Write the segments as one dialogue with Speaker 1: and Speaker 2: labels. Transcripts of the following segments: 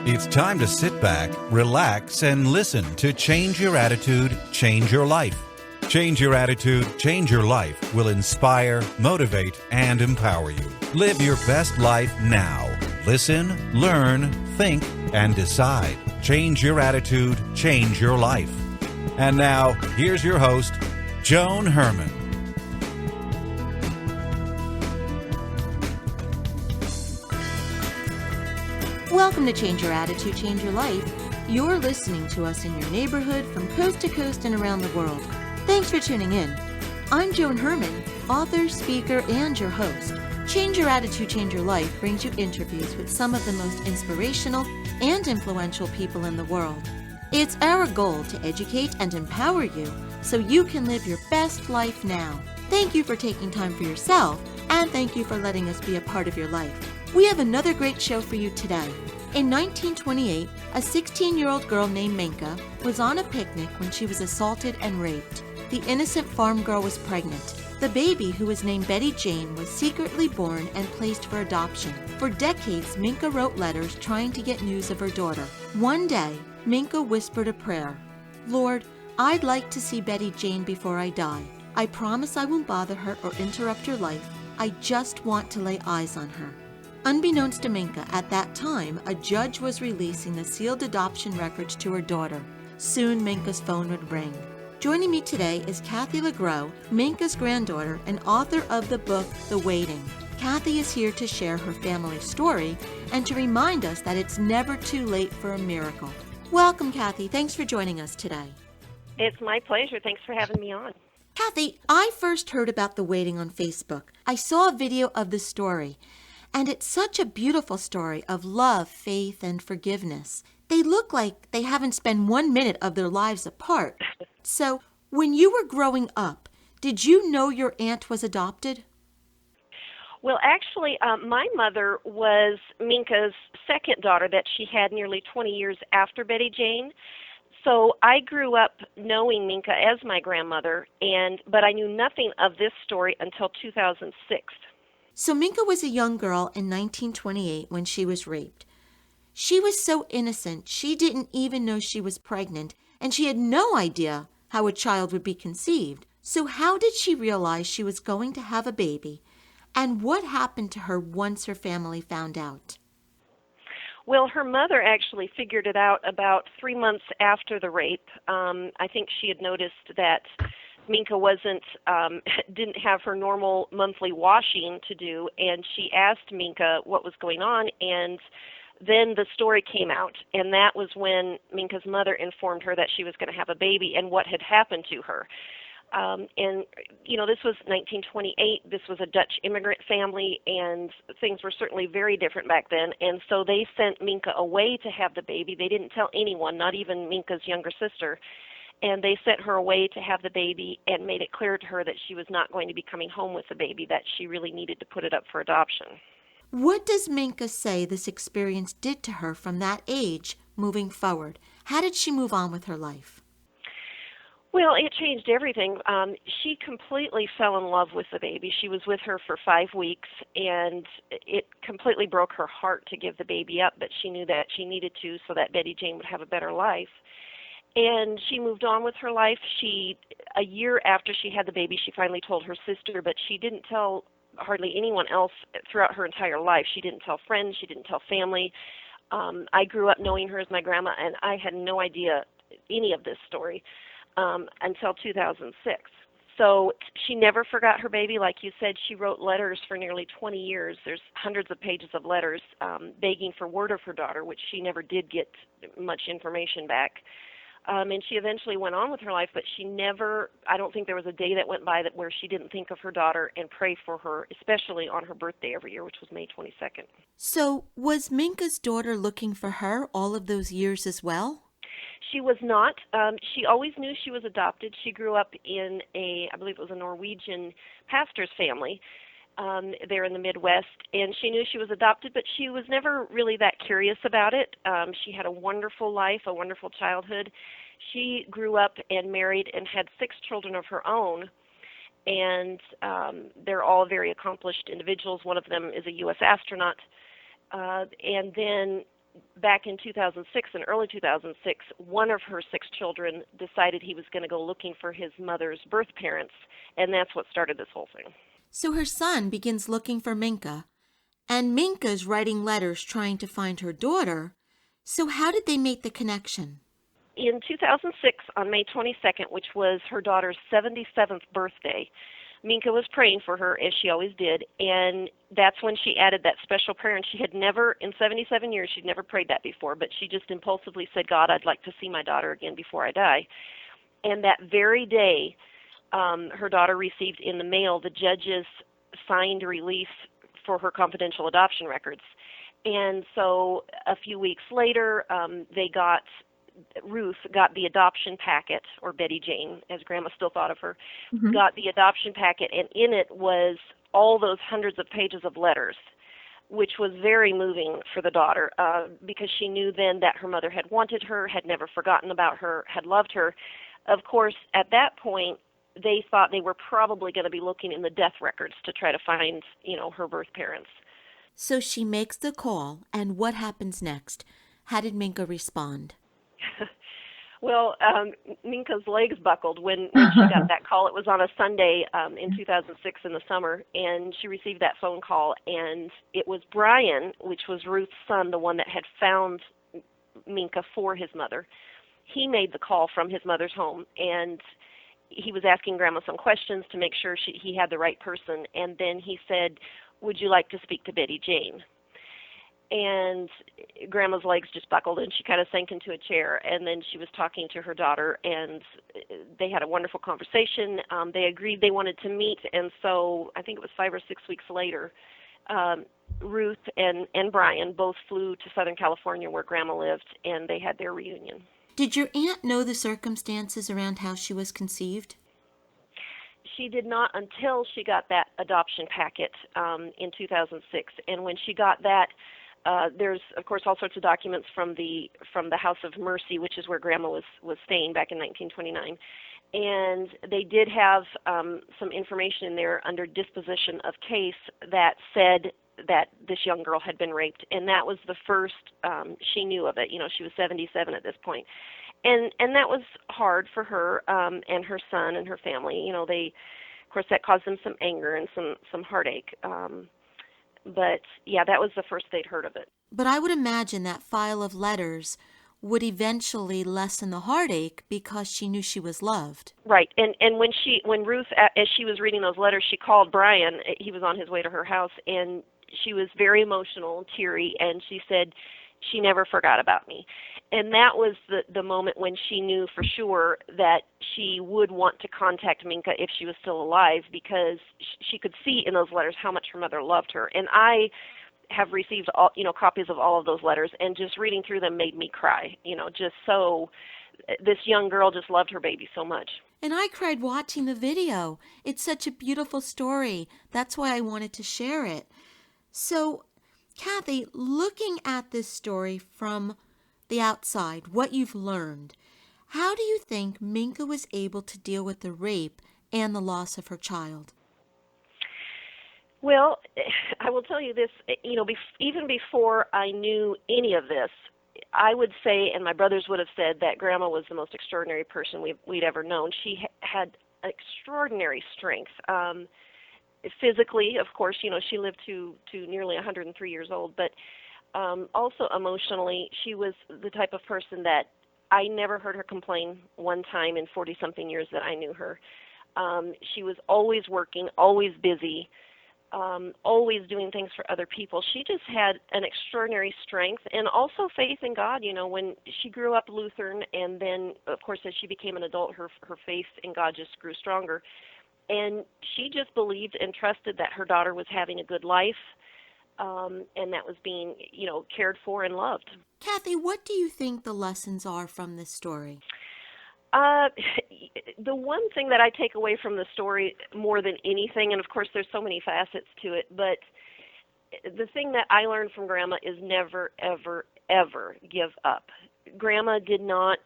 Speaker 1: It's time to sit back, relax, and listen to Change Your Attitude, Change Your Life. Change Your Attitude, Change Your Life will inspire, motivate, and empower you. Live your best life now. Listen, learn, think, and decide. Change your attitude, change your life. And now, here's your host, Joan Herman.
Speaker 2: Welcome to Change Your Attitude, Change Your Life. You're listening to us in your neighborhood from coast to coast and around the world. Thanks for tuning in. I'm Joan Herman, author, speaker, and your host. Change Your Attitude, Change Your Life brings you interviews with some of the most inspirational and influential people in the world. It's our goal to educate and empower you so you can live your best life now. Thank you for taking time for yourself, and thank you for letting us be a part of your life. We have another great show for you today. In 1928, a 16-year-old girl named Minka was on a picnic when she was assaulted and raped. The innocent farm girl was pregnant. The baby, who was named Betty Jane, was secretly born and placed for adoption. For decades, Minka wrote letters trying to get news of her daughter. One day, Minka whispered a prayer. "Lord, I'd like to see Betty Jane before I die. I promise I won't bother her or interrupt her life. I just want to lay eyes on her." Unbeknownst to Minka, at that time, a judge was releasing the sealed adoption records to her daughter. Soon, Minka's phone would ring. Joining me today is Cathy LaGrow, Minka's granddaughter and author of the book, The Waiting. Cathy is here to share her family story and to remind us that it's never too late for a miracle. Welcome, Cathy. Thanks for joining us today.
Speaker 3: It's my pleasure. Thanks for having me on.
Speaker 2: Cathy, I first heard about The Waiting on Facebook. I saw a video of the story. And it's such a beautiful story of love, faith, and forgiveness. They look like they haven't spent 1 minute of their lives apart. So, when you were growing up, did you know your aunt was adopted?
Speaker 3: Well, actually, my mother was Minka's second daughter that she had nearly 20 years after Betty Jane. So I grew up knowing Minka as my grandmother, but I knew nothing of this story until 2006.
Speaker 2: So Minka was a young girl in 1928 when she was raped. She was so innocent, she didn't even know she was pregnant, and she had no idea how a child would be conceived. So how did she realize she was going to have a baby, and what happened to her once her family found out?
Speaker 3: Well, her mother actually figured it out about 3 months after the rape. I think she had noticed that Minka didn't have her normal monthly washing to do, and she asked Minka what was going on, and then the story came out, and that was when Minka's mother informed her that she was going to have a baby and what had happened to her. This was 1928. This was a Dutch immigrant family, and things were certainly very different back then, and so they sent Minka away to have the baby. They didn't tell anyone, not even Minka's younger sister. And they sent her away to have the baby and made it clear to her that she was not going to be coming home with the baby, that she really needed to put it up for adoption.
Speaker 2: What does Minka say this experience did to her from that age moving forward? How did she move on with her life?
Speaker 3: Well, it changed everything. She completely fell in love with the baby. She was with her for 5 weeks, and it completely broke her heart to give the baby up, but she knew that she needed to so that Betty Jane would have a better life. And she moved on with her life. A year after she had the baby, she finally told her sister, but she didn't tell hardly anyone else throughout her entire life. She didn't tell friends. She didn't tell family. I grew up knowing her as my grandma, and I had no idea any of this story until 2006. So she never forgot her baby. Like you said, she wrote letters for nearly 20 years. There's hundreds of pages of letters begging for word of her daughter, which she never did get much information back. And she eventually went on with her life, but I don't think there was a day that went by where she didn't think of her daughter and pray for her, especially on her birthday every year, which was May 22nd.
Speaker 2: So was Minka's daughter looking for her all of those years as well?
Speaker 3: She was not. She always knew she was adopted. She grew up in I believe it was a Norwegian pastor's family there in the Midwest, and she knew she was adopted, but she was never really that curious about it. She had a wonderful life, a wonderful childhood. She grew up and married and had 6 children of her own, and they're all very accomplished individuals. One of them is a U.S. astronaut. And then back in 2006, in early 2006, one of her 6 children decided he was going to go looking for his mother's birth parents, and that's what started this whole thing.
Speaker 2: So her son begins looking for Minka, and Minka's writing letters trying to find her daughter. So how did they make the connection?
Speaker 3: In 2006, on May 22nd, which was her daughter's 77th birthday, Minka was praying for her, as she always did, and that's when she added that special prayer. And she had never, in 77 years, she'd never prayed that before, but she just impulsively said, God, I'd like to see my daughter again before I die. And that very day, her daughter received in the mail the judge's signed release for her confidential adoption records. And so a few weeks later, Ruth got the adoption packet, or Betty Jane, as Grandma still thought of her, got the adoption packet, and in it was all those hundreds of pages of letters, which was very moving for the daughter, because she knew then that her mother had wanted her, had never forgotten about her, had loved her. Of course, at that point, they thought they were probably going to be looking in the death records to try to find, her birth parents.
Speaker 2: So she makes the call, and what happens next? How did Minka respond?
Speaker 3: Well, Minka's legs buckled when she got that call. It was on a Sunday in 2006 in the summer, and she received that phone call, and it was Brian, which was Ruth's son, the one that had found Minka for his mother. He made the call from his mother's home, and he was asking Grandma some questions to make sure he had the right person, and then he said, would you like to speak to Betty Jane? And Grandma's legs just buckled, and she kind of sank into a chair, and then she was talking to her daughter, and they had a wonderful conversation. They agreed they wanted to meet, and so I think it was 5 or 6 weeks later, Ruth and Brian both flew to Southern California where Grandma lived, and they had their reunion.
Speaker 2: Did your aunt know the circumstances around how she was conceived?
Speaker 3: She did not until she got that adoption packet in 2006, and when she got that, there's, of course, all sorts of documents from the House of Mercy, which is where Grandma was staying back in 1929. And they did have some information in there under disposition of case that said that this young girl had been raped. And that was the first she knew of it. She was 77 at this point. And that was hard for her and her son and her family. They, of course, that caused them some anger and some heartache. But, yeah, that was the first they'd heard of it.
Speaker 2: But I would imagine that file of letters would eventually lessen the heartache because she knew she was loved.
Speaker 3: Right. And when Ruth, as she was reading those letters, she called Brian. He was on his way to her house, and she was very emotional and teary, and she said, she never forgot about me. And that was the moment when she knew for sure that she would want to contact Minka if she was still alive, because she could see in those letters how much her mother loved her. And I have received copies of all of those letters, and just reading through them made me cry. Just so this young girl just loved her baby so much.
Speaker 2: And I cried watching the video. It's such a beautiful story. That's why I wanted to share it. So, Cathy, looking at this story from the outside, what you've learned, how do you think Minka was able to deal with the rape and the loss of her child?
Speaker 3: Well, I will tell you this, even before I knew any of this, I would say, and my brothers would have said, that Grandma was the most extraordinary person we'd ever known. She had extraordinary strength. Physically, of course, she lived to nearly 103 years old, but also emotionally, she was the type of person that I never heard her complain one time in 40-something years that I knew her. She was always working, always busy, always doing things for other people. She just had an extraordinary strength and also faith in God. When she grew up Lutheran, and then, of course, as she became an adult, her faith in God just grew stronger. And she just believed and trusted that her daughter was having a good life, and that was being, cared for and loved.
Speaker 2: Cathy, what do you think the lessons are from this story?
Speaker 3: The one thing that I take away from the story more than anything, and of course there's so many facets to it, but the thing that I learned from Grandma is never, ever, ever give up. Grandma did not,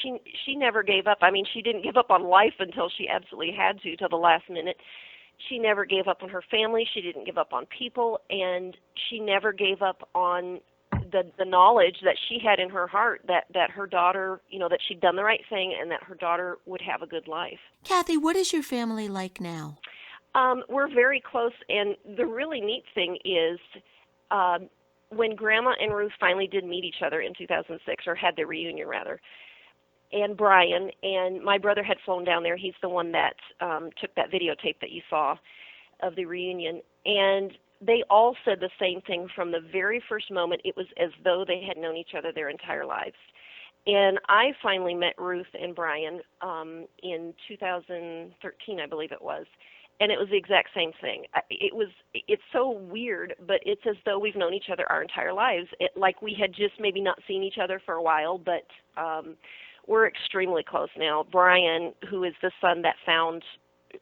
Speaker 3: she never gave up. I mean, she didn't give up on life until she absolutely had to, till the last minute. She never gave up on her family. She didn't give up on people, and she never gave up on the knowledge that she had in her heart that her daughter, that she'd done the right thing and that her daughter would have a good life.
Speaker 2: Cathy, what is your family like now?
Speaker 3: We're very close, and the really neat thing is when Grandma and Ruth finally did meet each other in 2006, or had their reunion rather, and Brian, and my brother had flown down there. He's the one that took that videotape that you saw of the reunion, and they all said the same thing from the very first moment. It was as though they had known each other their entire lives. And I finally met Ruth and Brian in 2013, I believe it was, and it was the exact same thing. It's so weird, but it's as though we've known each other our entire lives, like we had just maybe not seen each other for a while, but we're extremely close now. Brian, who is the son that found,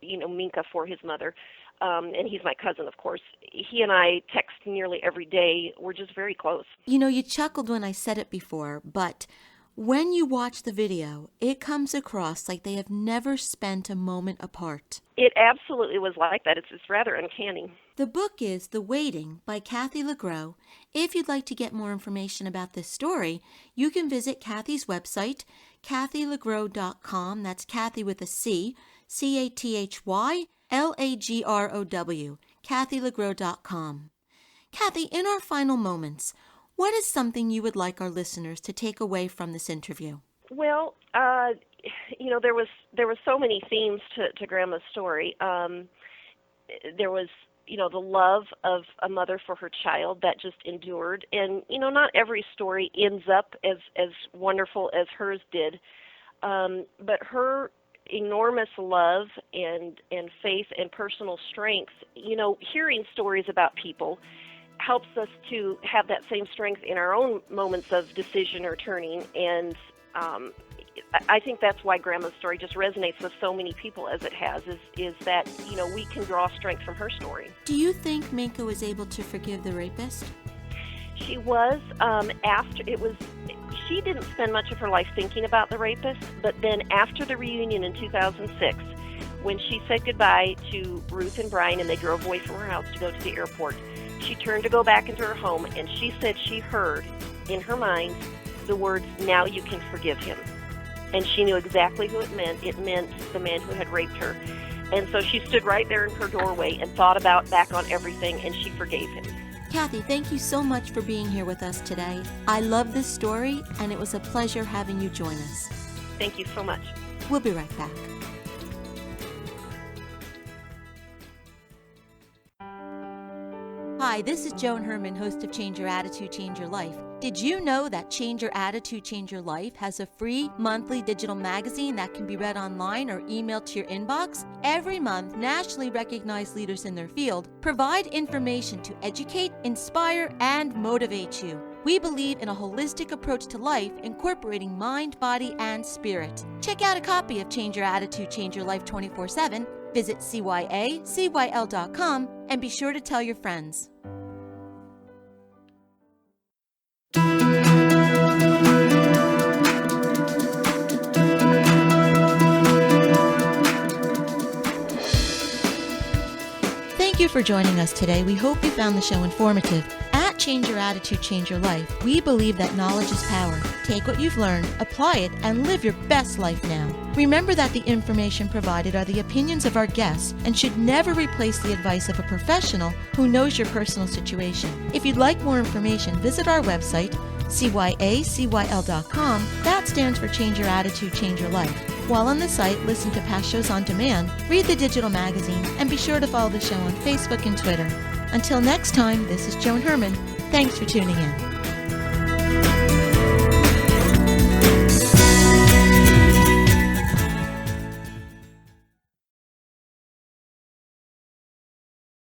Speaker 3: Minka for his mother, and he's my cousin, of course, he and I text nearly every day. We're just very close.
Speaker 2: You chuckled when I said it before, but when you watch the video, it comes across like they have never spent a moment apart.
Speaker 3: It absolutely was like that. It's rather uncanny.
Speaker 2: The book is The Waiting by Cathy LaGrow. If you'd like to get more information about this story, you can visit Cathy's website, CathyLaGrow.com. That's Cathy with a C, CathyLagrow, CathyLaGrow.com. Cathy, in our final moments, what is something you would like our listeners to take away from this interview?
Speaker 3: Well, there was so many themes to Grandma's story. There was, the love of a mother for her child that just endured. And, not every story ends up as wonderful as hers did. But her enormous love and faith and personal strength, hearing stories about people helps us to have that same strength in our own moments of decision or turning. And I think that's why Grandma's story just resonates with so many people as it has, is that, we can draw strength from her story.
Speaker 2: Do you think Minka was able to forgive the rapist?
Speaker 3: She was. She didn't spend much of her life thinking about the rapist, but then after the reunion in 2006, when she said goodbye to Ruth and Brian and they drove away from her house to go to the airport, she turned to go back into her home, and she said she heard in her mind the words, "Now you can forgive him." And she knew exactly who it meant. It meant the man who had raped her. And so she stood right there in her doorway and thought back on everything, and she forgave him.
Speaker 2: Cathy, thank you so much for being here with us today. I love this story, and it was a pleasure having you join us.
Speaker 3: Thank you so much.
Speaker 2: We'll be right back. Hi, this is Joan Herman, host of Change Your Attitude, Change Your Life. Did you know that Change Your Attitude, Change Your Life has a free monthly digital magazine that can be read online or emailed to your inbox? Every month, nationally recognized leaders in their field provide information to educate, inspire, and motivate you. We believe in a holistic approach to life, incorporating mind, body, and spirit. Check out a copy of Change Your Attitude, Change Your Life 24/7. Visit cyacyl.com and be sure to tell your friends. Thank you for joining us today. We hope you found the show informative. At Change Your Attitude, Change Your Life, we believe that knowledge is power. Take what you've learned, apply it, and live your best life now. Remember that the information provided are the opinions of our guests and should never replace the advice of a professional who knows your personal situation. If you'd like more information, visit our website, cyacyl.com. That stands for Change Your Attitude, Change Your Life. While on the site, listen to past shows on demand, read the digital magazine, and be sure to follow the show on Facebook and Twitter. Until next time, this is Joan Herman. Thanks for tuning in.